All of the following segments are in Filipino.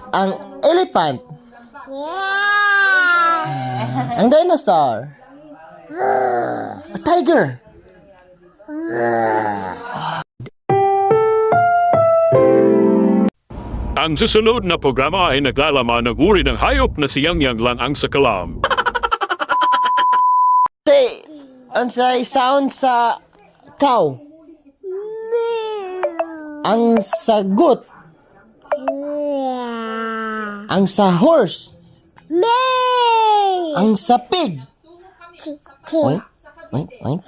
Ang elephant. Yeah. Ang dinosaur. A tiger. Ang susunod na programa ay naglalaman ng uri ng hayop na siyang-yang lang ang sakalam. Say, ansay sound sa cow. Ang sagot. Ang sa horse. Ang sa pig. Oink, oink, oink.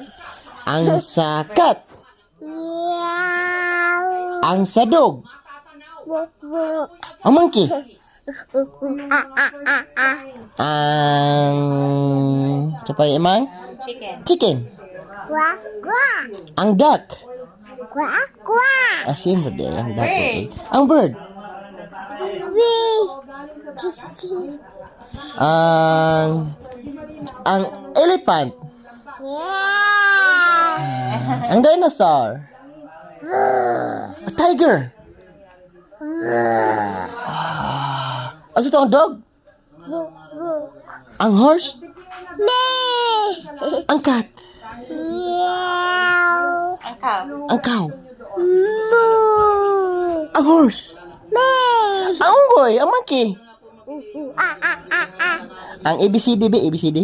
Ang sa cat. Ang sa dog. Ang monkey. Ang sa pa imang? Chicken. Ang duck. Asim ba ang duck? Ang bird. Ang elephant. Ang dinosaur. A tiger. Ano ito ang dog? Ang horse? Ang cat? Ang cow? Ang horse? Ang unggoy? Ang monkey? Ang ABCD ba? ABCD?